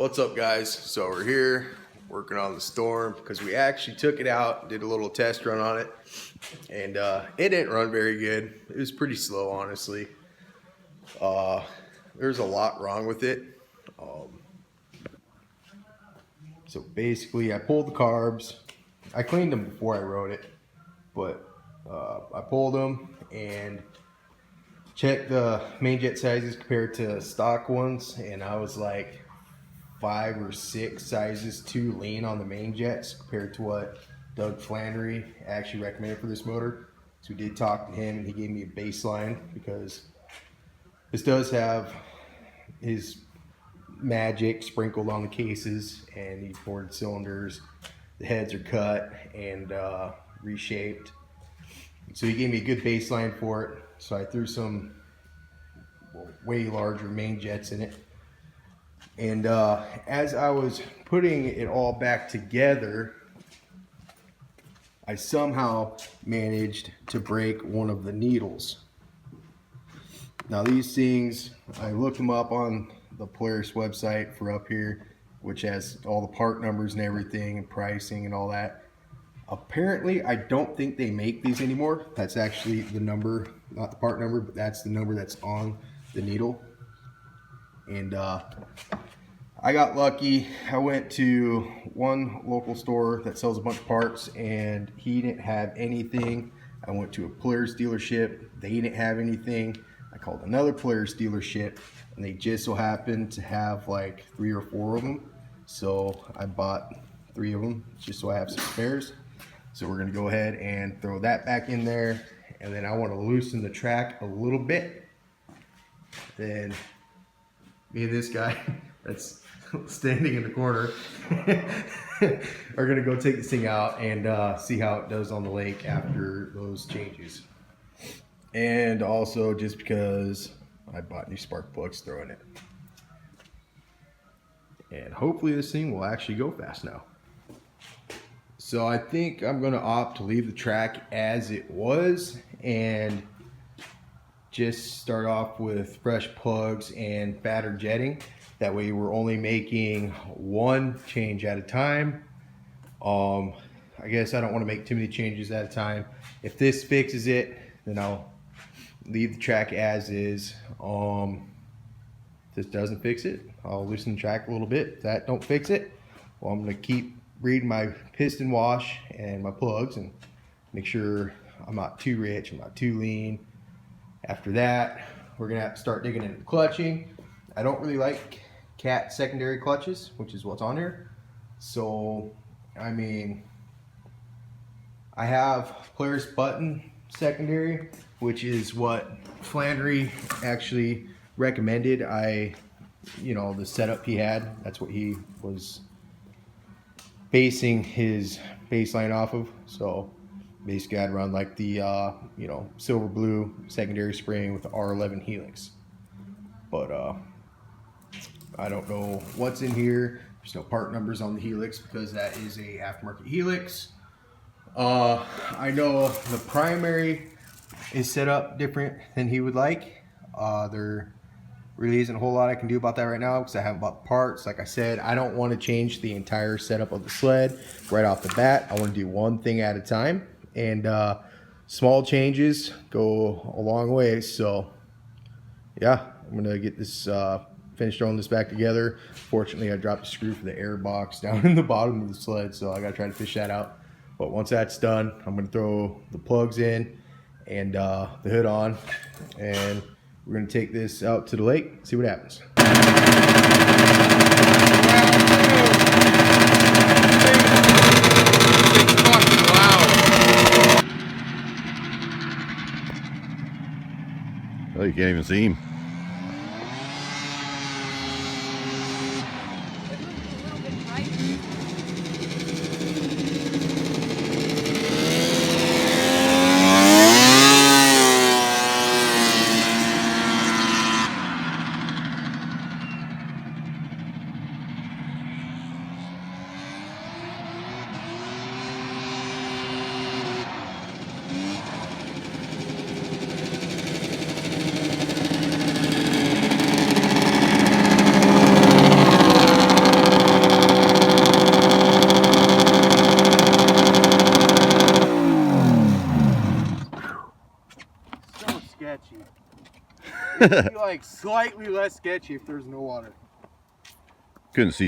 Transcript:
What's up, guys? So we're here working on the Storm because we actually took it out, did a little test run on it, and it didn't run very good. It was pretty slow, honestly. There's a lot wrong with it. So basically, I pulled the carbs. I cleaned them before I rode it, but I pulled them and checked the main jet sizes compared to stock ones, and I was like 5 or 6 sizes too lean on the main jets compared to what Doug Flannery actually recommended for this motor. So we did talk to him and he gave me a baseline because this does have his magic sprinkled on the cases and these boarded cylinders. The heads are cut and reshaped. So he gave me a good baseline for it. So I threw some way larger main jets in it. And as I was putting it all back together, I somehow managed to break one of the needles. Now these things, I looked them up on the Polaris website for up here, which has all the part numbers and everything and pricing and all that. Apparently, I don't think they make these anymore. That's actually the number, not the part number, but that's the number that's on the needle. And I got lucky. I went to one local store that sells a bunch of parts and he didn't have anything. I went to a Polaris dealership. They didn't have anything. I called another Polaris dealership and they just so happened to have like 3 or 4 of them. So I bought 3 of them just so I have some spares. So we're gonna go ahead and throw that back in there. And then I wanna loosen the track a little bit. Then me and this guy that's standing in the corner are gonna go take this thing out and see how it does on the lake after those changes. And also just because I bought new spark plugs, throwing it. And hopefully this thing will actually go fast now. So I think I'm gonna opt to leave the track as it was and just start off with fresh plugs and batter jetting. That way we're only making one change at a time. I guess I don't want to make too many changes at a time. If this fixes it, then I'll leave the track as is. If this doesn't fix it, I'll loosen the track a little bit. If that don't fix it, well, I'm gonna keep reading my piston wash and my plugs and make sure I'm not too rich, I'm not too lean. After that, we're gonna have to start digging into clutching. I don't really like Cat secondary clutches, which is what's on here. So, I mean, I have Polaris button secondary, which is what Flannery actually recommended. The setup he had, that's what he was basing his baseline off of. So basically I'd run like the silver blue secondary spring with the R11 Helix. But I don't know what's in here. There's no part numbers on the Helix because that is a aftermarket Helix. I know the primary is set up different than he would like. There really isn't a whole lot I can do about that right now because I haven't bought the parts. Like I said, I don't want to change the entire setup of the sled right off the bat. I want to do one thing at a time, and small changes go a long way. So yeah, I'm gonna get this finished throwing this back together. Fortunately, I dropped a screw for the air box down in the bottom of the sled, so I gotta try to fish that out. But once that's done, I'm gonna throw the plugs in and the hood on, and we're gonna take this out to the lake, see what happens. Oh, you can't even see him. sketchy. It'd be like slightly less sketchy if there's no water. Couldn't see